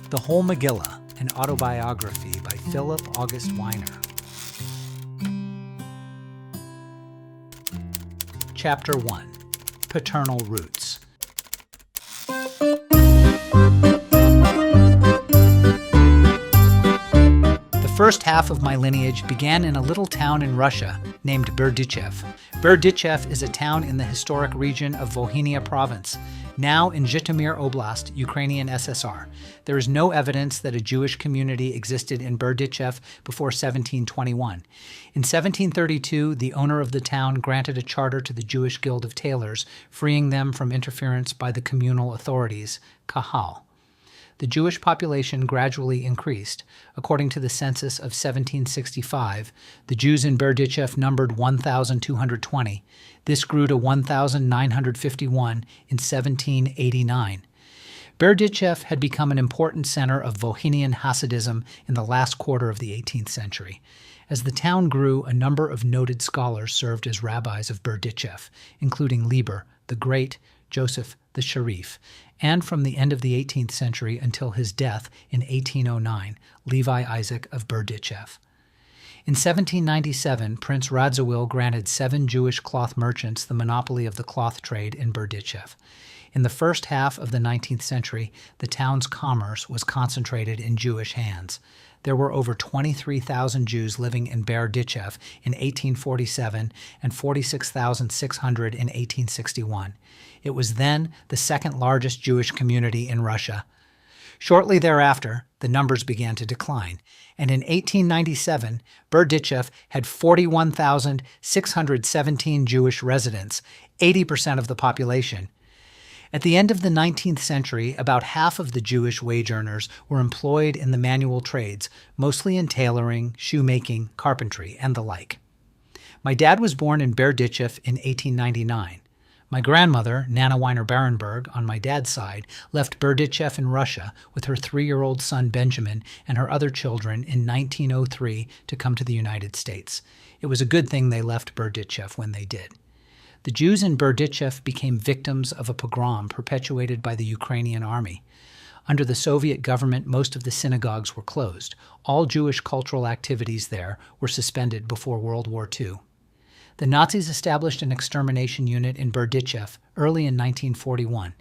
The Whole Megillah, an autobiography by Philip August Weiner. Chapter 1. Paternal Roots. The first half of my lineage began in a little town in Russia named Berdichev. Berdichev is a town in the historic region of Volhynia Province, now in Zhytomyr Oblast, Ukrainian SSR. There is no evidence that a Jewish community existed in Berdichev before 1721. In 1732, the owner of the town granted a charter to the Jewish Guild of Tailors, freeing them from interference by the communal authorities, Kahal. The Jewish population gradually increased. According to the census of 1765, the Jews in Berdichev numbered 1,220. This grew to 1,951 in 1789. Berdichev had become an important center of Volhynian Hasidism in the last quarter of the 18th century. As the town grew, a number of noted scholars served as rabbis of Berdichev, including Lieber, the Great, Joseph, the Sharif, and from the end of the 18th century until his death in 1809, Levi Isaac of Berdichev. In 1797, Prince Radziwill granted 7 Jewish cloth merchants the monopoly of the cloth trade in Berdichev. In the first half of the 19th century, the town's commerce was concentrated in Jewish hands. There were over 23,000 Jews living in Berdichev in 1847 and 46,600 in 1861. It was then the second largest Jewish community in Russia. Shortly thereafter, the numbers began to decline, and in 1897, Berdichev had 41,617 Jewish residents, 80% of the population. At the end of the 19th century, about half of the Jewish wage earners were employed in the manual trades, mostly in tailoring, shoemaking, carpentry, and the like. My dad was born in Berdichev in 1899. My grandmother, Nana Weiner Barenberg, on my dad's side, left Berdichev in Russia with her 3-year-old son Benjamin and her other children in 1903 to come to the United States. It was a good thing they left Berdichev when they did. The Jews in Berdichev became victims of a pogrom perpetuated by the Ukrainian army. Under the Soviet government, most of the synagogues were closed. All Jewish cultural activities there were suspended before World War II. The Nazis established an extermination unit in Berdichev early in 1941.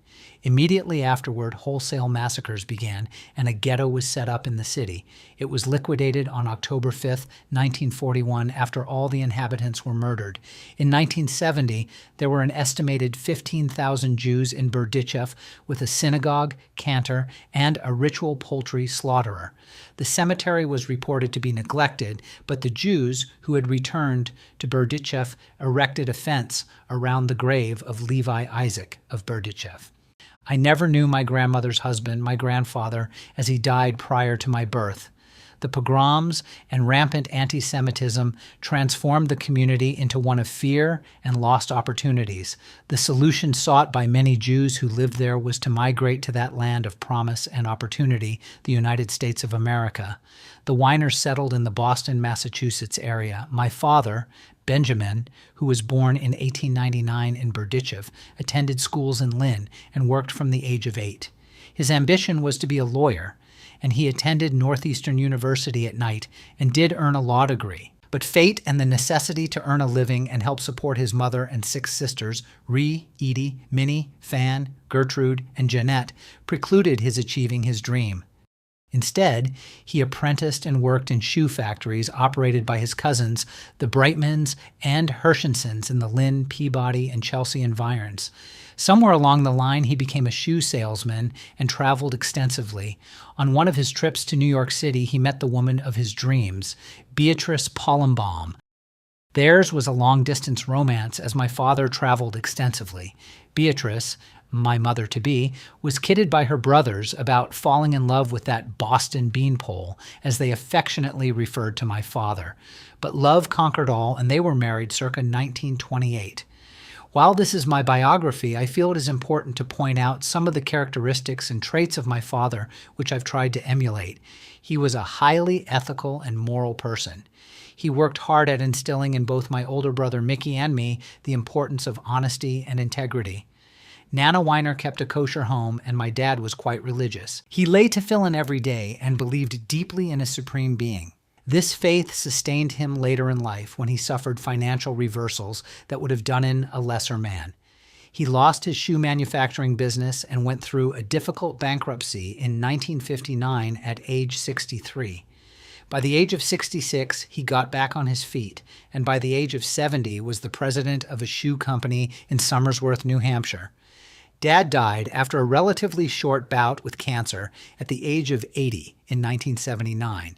Immediately afterward, wholesale massacres began, and a ghetto was set up in the city. It was liquidated on October 5, 1941, after all the inhabitants were murdered. In 1970, there were an estimated 15,000 Jews in Berdichev, with a synagogue, cantor, and a ritual poultry slaughterer. The cemetery was reported to be neglected, but the Jews who had returned to Berdichev erected a fence around the grave of Levi Isaac of Berdichev. I never knew my grandmother's husband, my grandfather, as he died prior to my birth. The pogroms and rampant anti-Semitism transformed the community into one of fear and lost opportunities. The solution sought by many Jews who lived there was to migrate to that land of promise and opportunity, the United States of America. The Weiners settled in the Boston, Massachusetts area. My father, Benjamin, who was born in 1899 in Berdichev, attended schools in Lynn and worked from the age of 8. His ambition was to be a lawyer, and he attended Northeastern University at night and did earn a law degree. But fate and the necessity to earn a living and help support his mother and 6 sisters, Ree, Edie, Minnie, Fan, Gertrude, and Jeanette, precluded his achieving his dream. Instead, he apprenticed and worked in shoe factories operated by his cousins, the Brightmans and Hershensons in the Lynn, Peabody, and Chelsea environs. Somewhere along the line, he became a shoe salesman and traveled extensively. On one of his trips to New York City, he met the woman of his dreams, Beatrice Pollenbaum. Theirs was a long-distance romance as my father traveled extensively. Beatrice, my mother-to-be, was kidded by her brothers about falling in love with that Boston beanpole, as they affectionately referred to my father. But love conquered all, and they were married circa 1928. While this is my biography, I feel it is important to point out some of the characteristics and traits of my father which I've tried to emulate. He was a highly ethical and moral person. He worked hard at instilling in both my older brother Mickey and me the importance of honesty and integrity. Nana Weiner kept a kosher home, and my dad was quite religious. He lay tefillin every day and believed deeply in a supreme being. This faith sustained him later in life when he suffered financial reversals that would have done him a lesser man. He lost his shoe manufacturing business and went through a difficult bankruptcy in 1959 at age 63. By the age of 66, he got back on his feet, and by the age of 70 was the president of a shoe company in Somersworth, New Hampshire. Dad died after a relatively short bout with cancer at the age of 80 in 1979.